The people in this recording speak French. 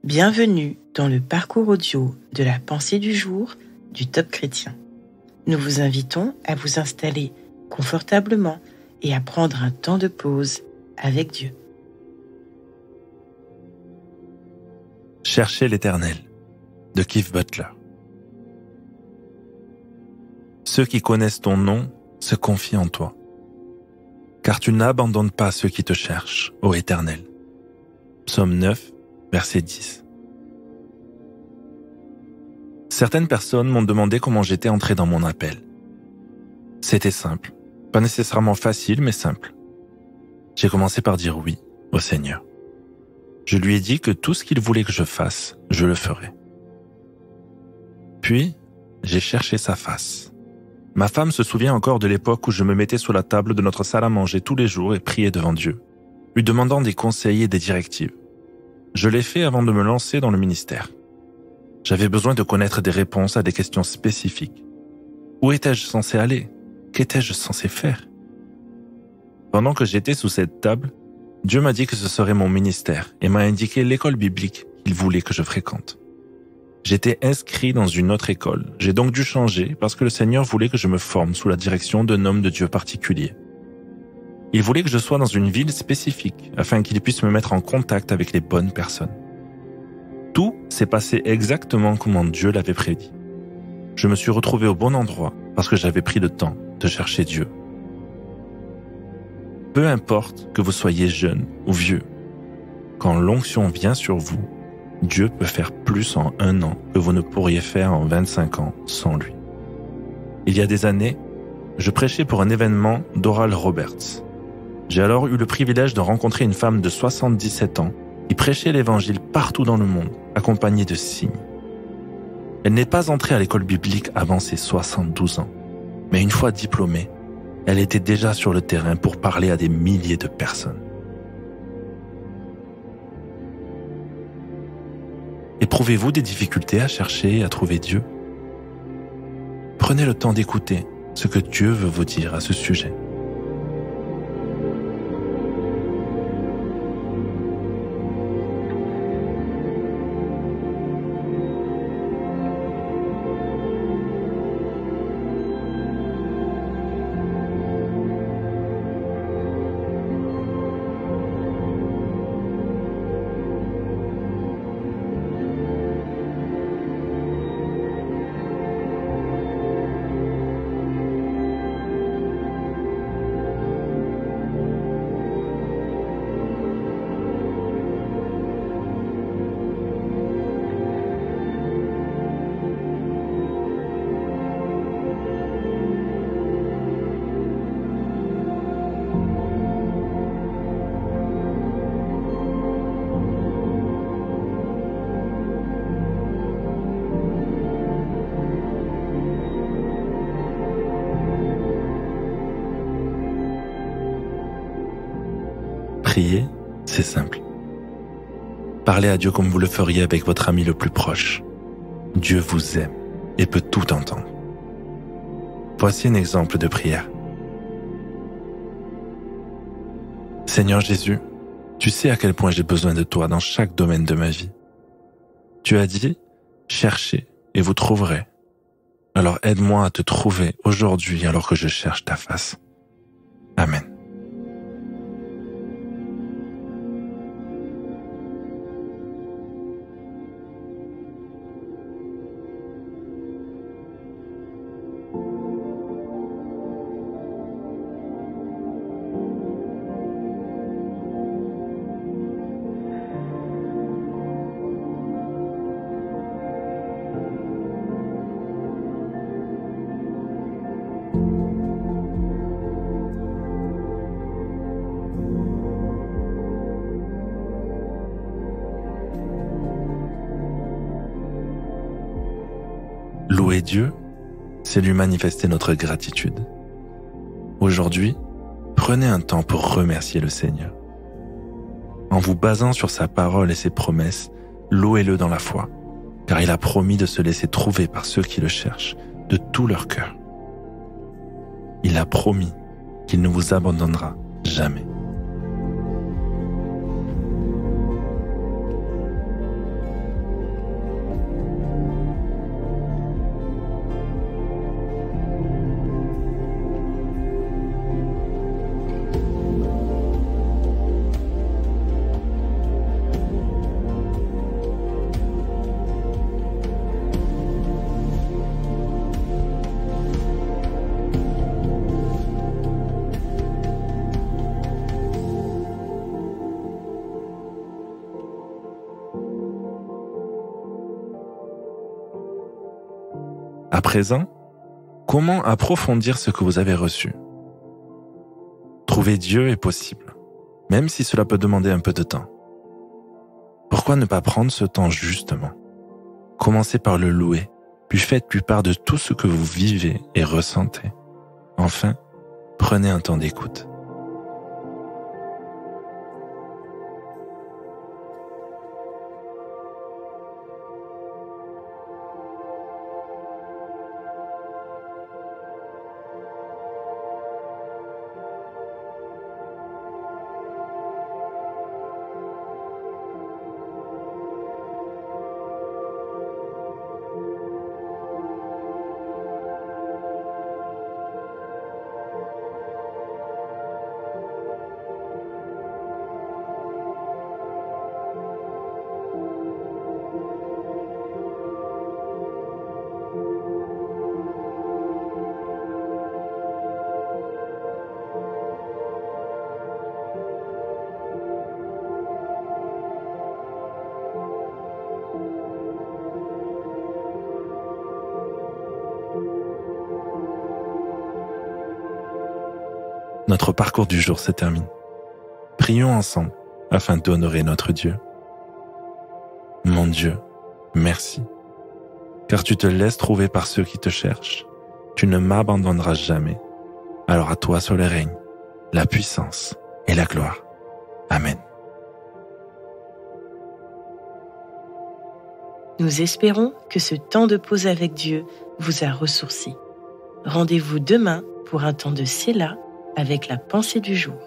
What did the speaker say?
Bienvenue dans le parcours audio de la pensée du jour du Top Chrétien. Nous vous invitons à vous installer confortablement et à prendre un temps de pause avec Dieu. Cherchez l'Éternel, de Keith Butler. Ceux qui connaissent ton nom se confient en toi, car tu n'abandonnes pas ceux qui te cherchent, ô Éternel. Psaume 9, verset 10. Certaines personnes m'ont demandé comment j'étais entré dans mon appel. C'était simple, pas nécessairement facile, mais simple. J'ai commencé par dire oui au Seigneur. Je lui ai dit que tout ce qu'il voulait que je fasse, je le ferais. Puis, j'ai cherché sa face. Ma femme se souvient encore de l'époque où je me mettais sous la table de notre salle à manger tous les jours et priais devant Dieu, lui demandant des conseils et des directives. Je l'ai fait avant de me lancer dans le ministère. J'avais besoin de connaître des réponses à des questions spécifiques. Où étais-je censé aller? Qu'étais-je censé faire? Pendant que j'étais sous cette table, Dieu m'a dit que ce serait mon ministère et m'a indiqué l'école biblique qu'il voulait que je fréquente. J'étais inscrit dans une autre école. J'ai donc dû changer parce que le Seigneur voulait que je me forme sous la direction d'un homme de Dieu particulier. Il voulait que je sois dans une ville spécifique afin qu'il puisse me mettre en contact avec les bonnes personnes. Tout s'est passé exactement comme Dieu l'avait prédit. Je me suis retrouvé au bon endroit parce que j'avais pris le temps de chercher Dieu. Peu importe que vous soyez jeune ou vieux, quand l'onction vient sur vous, Dieu peut faire plus en 1 an que vous ne pourriez faire en 25 ans sans lui. Il y a des années, je prêchais pour un événement d'Oral Roberts. J'ai alors eu le privilège de rencontrer une femme de 77 ans qui prêchait l'évangile partout dans le monde, accompagnée de signes. Elle n'est pas entrée à l'école biblique avant ses 72 ans, mais une fois diplômée, elle était déjà sur le terrain pour parler à des milliers de personnes. Éprouvez-vous des difficultés à chercher et à trouver Dieu? Prenez le temps d'écouter ce que Dieu veut vous dire à ce sujet. Prier, c'est simple. Parlez à Dieu comme vous le feriez avec votre ami le plus proche. Dieu vous aime et peut tout entendre. Voici un exemple de prière. Seigneur Jésus, tu sais à quel point j'ai besoin de toi dans chaque domaine de ma vie. Tu as dit, cherchez et vous trouverez. Alors aide-moi à te trouver aujourd'hui alors que je cherche ta face. Amen. Louer Dieu, c'est lui manifester notre gratitude. Aujourd'hui, prenez un temps pour remercier le Seigneur. En vous basant sur sa parole et ses promesses, louez-le dans la foi, car il a promis de se laisser trouver par ceux qui le cherchent de tout leur cœur. Il a promis qu'il ne vous abandonnera jamais. À présent, comment approfondir ce que vous avez reçu? Trouver Dieu est possible, même si cela peut demander un peu de temps. Pourquoi ne pas prendre ce temps justement? Commencez par le louer, puis faites-lui part de tout ce que vous vivez et ressentez. Enfin, prenez un temps d'écoute. Notre parcours du jour se termine. Prions ensemble afin d'honorer notre Dieu. Mon Dieu, merci, car tu te laisses trouver par ceux qui te cherchent. Tu ne m'abandonneras jamais. Alors à toi soit le règne, la puissance et la gloire. Amen. Nous espérons que ce temps de pause avec Dieu vous a ressourci. Rendez-vous demain pour un temps de Séla avec la pensée du jour.